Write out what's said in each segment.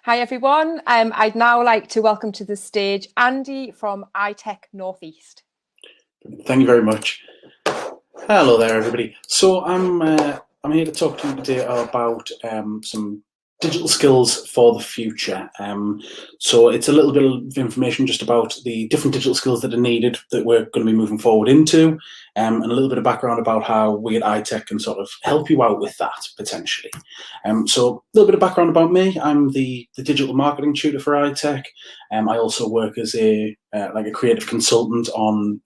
Hi everyone. I'd now like to welcome to the stage Andy from ITECNE Northeast. Thank you very much. Hello there, everybody. So I'm here to talk to you today about some digital skills for the future. So it's a little bit of information just about the different digital skills that are needed that we're going to be moving forward into, and a little bit of background about how we at ITEC can sort of help you out with that potentially. So a little bit of background about me. I'm the digital marketing tutor for ITEC. I also work as a creative consultant on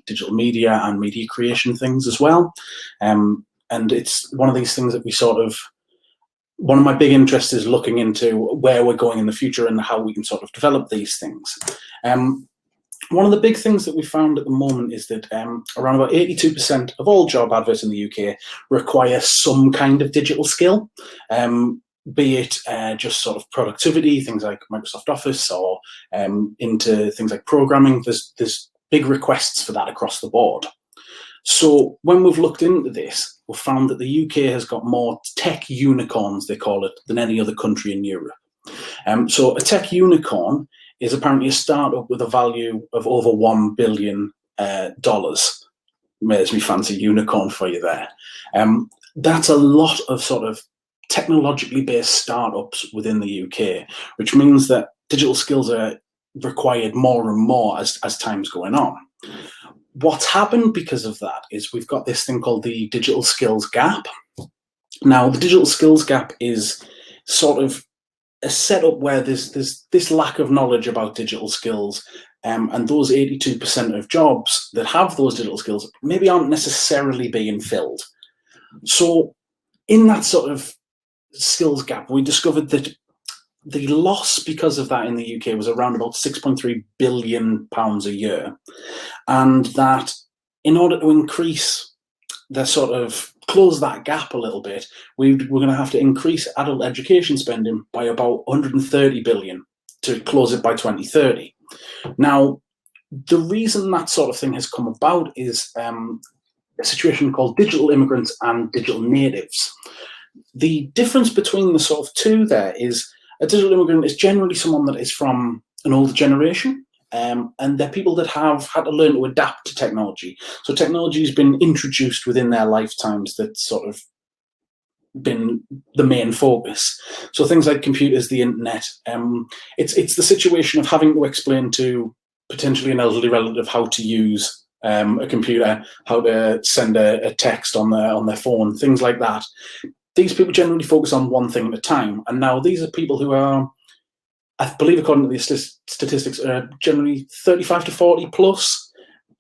digital media and media creation things as well. And it's one of these things that one of my big interests is looking into where we're going in the future and how we can sort of develop these things. One of the big things that we found at the moment is that around about 82% of all job adverts in the UK require some kind of digital skill, be it just sort of productivity, things like Microsoft Office, or into things like programming. There's big requests for that across the board. So when we've looked into this, we've found that the UK has got more tech unicorns, they call it, than any other country in Europe. So a tech unicorn is apparently a startup with a value of over $1 billion. There's me fancy unicorn for you there. That's a lot of sort of technologically based startups within the UK, which means that digital skills are required more and more as time's going on. What's happened because of that is we've got this thing called the digital skills gap. Now, the digital skills gap is sort of a setup where there's this lack of knowledge about digital skills, and those 82% of jobs that have those digital skills maybe aren't necessarily being filled. So in that sort of skills gap, we discovered that the loss because of that in the UK was around about £6.3 billion a year. And that in order to increase the sort of close that gap a little bit, we're going to have to increase adult education spending by about 130 billion to close it by 2030. Now, the reason that sort of thing has come about is a situation called digital immigrants and digital natives. The difference between the sort of two there is a digital immigrant is generally someone that is from an older generation, and they're people that have had to learn to adapt to technology. So technology has been introduced within their lifetimes that's sort of been the main focus. So things like computers, the internet, it's the situation of having to explain to potentially an elderly relative how to use a computer, how to send a text on their phone, things like that. These people generally focus on one thing at a time. And now these are people who are, I believe according to the statistics, are generally 35 to 40 plus.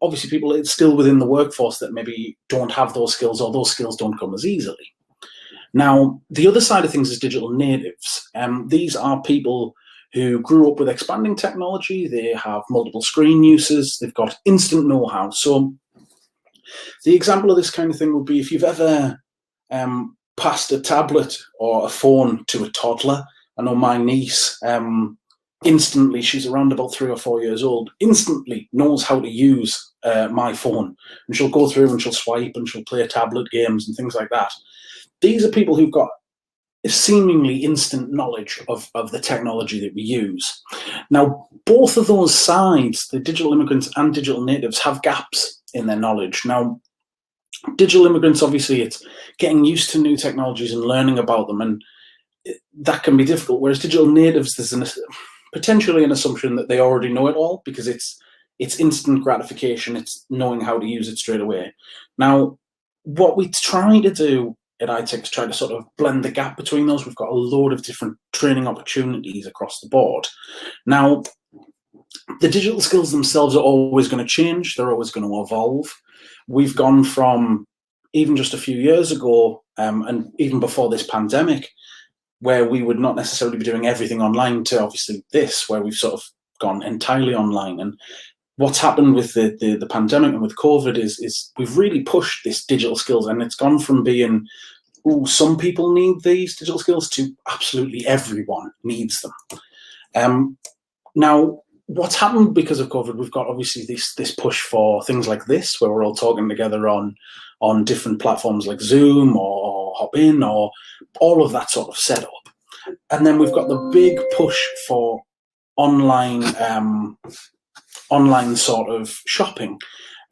Obviously people it's still within the workforce that maybe don't have those skills, or those skills don't come as easily. Now, the other side of things is digital natives. These are people who grew up with expanding technology. They have multiple screen uses. They've got instant know-how. So the example of this kind of thing would be if you've ever passed a tablet or a phone to a toddler. I know my niece, instantly, she's around about 3 or 4 years old, instantly knows how to use my phone. And she'll go through and she'll swipe and she'll play tablet games and things like that. These are people who've got seemingly instant knowledge of the technology that we use. Now, both of those sides, the digital immigrants and digital natives, have gaps in their knowledge. Now, digital immigrants, obviously, it's getting used to new technologies and learning about them, and that can be difficult. Whereas digital natives, there's potentially an assumption that they already know it all because it's instant gratification. It's knowing how to use it straight away. Now, what we try to do at ITEC is try to sort of blend the gap between those. We've got a load of different training opportunities across the board. Now, the digital skills themselves are always going to change. They're always going to evolve. We've gone from even just a few years ago, and even before this pandemic, where we would not necessarily be doing everything online, to obviously this, where we've sort of gone entirely online. And what's happened with the pandemic and with COVID is we've really pushed this digital skills, and it's gone from being, oh, some people need these digital skills, to absolutely everyone needs them. Now, what's happened because of COVID, we've got obviously this push for things like this, where we're all talking together on different platforms like Zoom or Hop In, or all of that sort of setup. And then we've got the big push for online sort of shopping.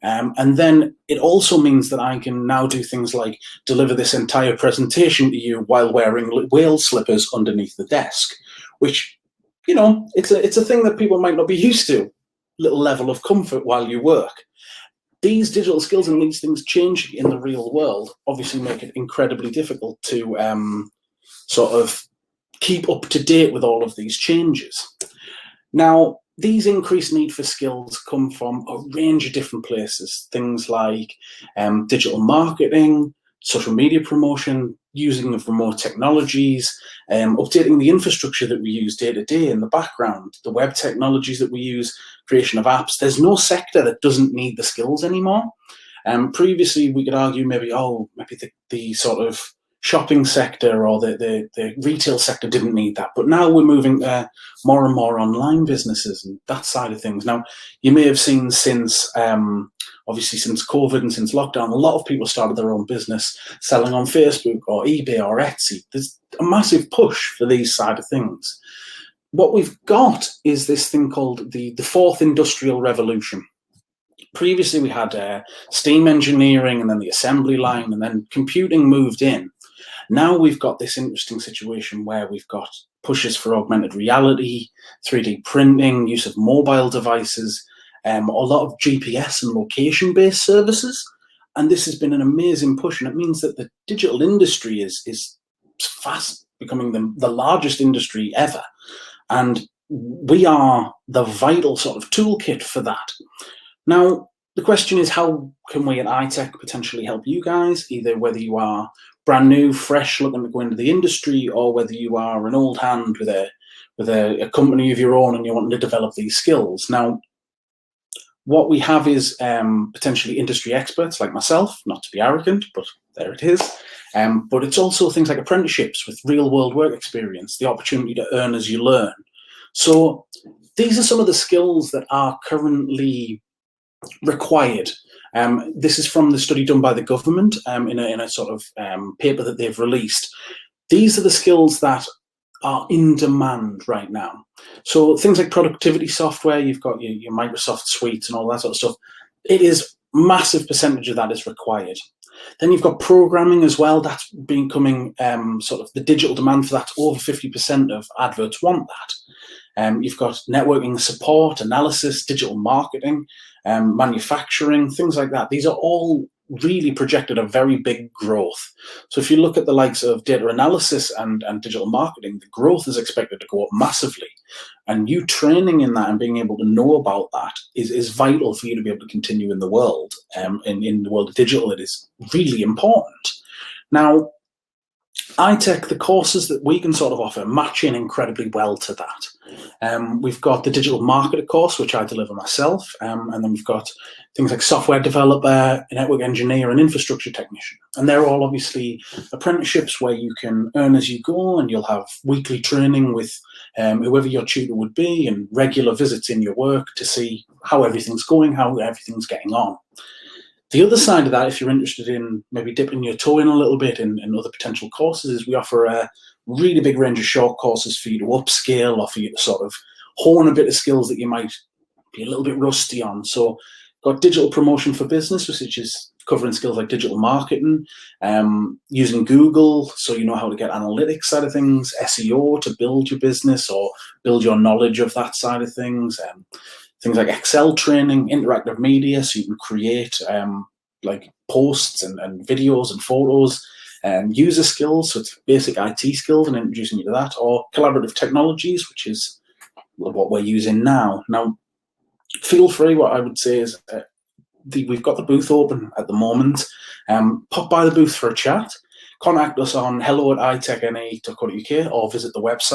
And then it also means that I can now do things like deliver this entire presentation to you while wearing whale slippers underneath the desk, which, you know, it's a thing that people might not be used to, little level of comfort while you work. These digital skills and these things changing in the real world obviously make it incredibly difficult to sort of keep up to date with all of these changes. Now, these increased need for skills come from a range of different places, things like digital marketing, social media promotion, using of remote technologies, updating the infrastructure that we use day to day in the background, the web technologies that we use, creation of apps. There's no sector that doesn't need the skills anymore. Previously, we could argue maybe the sort of shopping sector or the retail sector didn't need that, but now we're moving more and more online businesses and that side of things. Now, you may have seen since obviously since COVID and since lockdown, a lot of people started their own business selling on Facebook or eBay or Etsy. There's a massive push for these side of things. What we've got is this thing called the fourth industrial revolution. Previously, we had steam engineering and then the assembly line, and then computing moved in. Now we've got this interesting situation where we've got pushes for augmented reality, 3D printing, use of mobile devices, a lot of GPS and location-based services. And this has been an amazing push, and it means that the digital industry is fast becoming the largest industry ever. And we are the vital sort of toolkit for that. Now, the question is, how can we at ITEC potentially help you guys, either whether you are brand new, fresh, looking to go into the industry, or whether you are an old hand with a company of your own and you're wanting to develop these skills. Now, what we have is potentially industry experts like myself, not to be arrogant, but there it is. But it's also things like apprenticeships with real world work experience, the opportunity to earn as you learn. So these are some of the skills that are currently required. This is from the study done by the government in a sort of paper that they've released. These are the skills that are in demand right now. So things like productivity software, you've got your Microsoft suites and all that sort of stuff. It is massive percentage of that is required. Then you've got programming as well. That's becoming sort of the digital demand for that. Over 50% of adverts want that. You've got networking support, analysis, digital marketing, manufacturing, things like that. These are all really projected a very big growth. So if you look at the likes of data analysis and digital marketing, the growth is expected to go up massively. And you training in that and being able to know about that is vital for you to be able to continue in the world. In the world of digital, it is really important. Now, ITEC, the courses that we can sort of offer match in incredibly well to that. We've got the digital marketer course, which I deliver myself, and then we've got things like software developer, network engineer, and infrastructure technician. And they're all obviously apprenticeships where you can earn as you go, and you'll have weekly training with whoever your tutor would be, and regular visits in your work to see how everything's going, how everything's getting on. The other side of that, if you're interested in maybe dipping your toe in a little bit in other potential courses, is we offer a really big range of short courses for you to upscale or for you to sort of hone a bit of skills that you might be a little bit rusty on. So got digital promotion for business, which is covering skills like digital marketing, using Google, so you know how to get analytics side of things, SEO to build your business or build your knowledge of that side of things, things like Excel training, interactive media, so you can create like posts and videos and photos, user skills, so it's basic IT skills and introducing you to that, or collaborative technologies, which is what we're using now. Now, feel free, what I would say is we've got the booth open at the moment. Pop by the booth for a chat. Contact us on hello@itecne.co.uk or visit the website.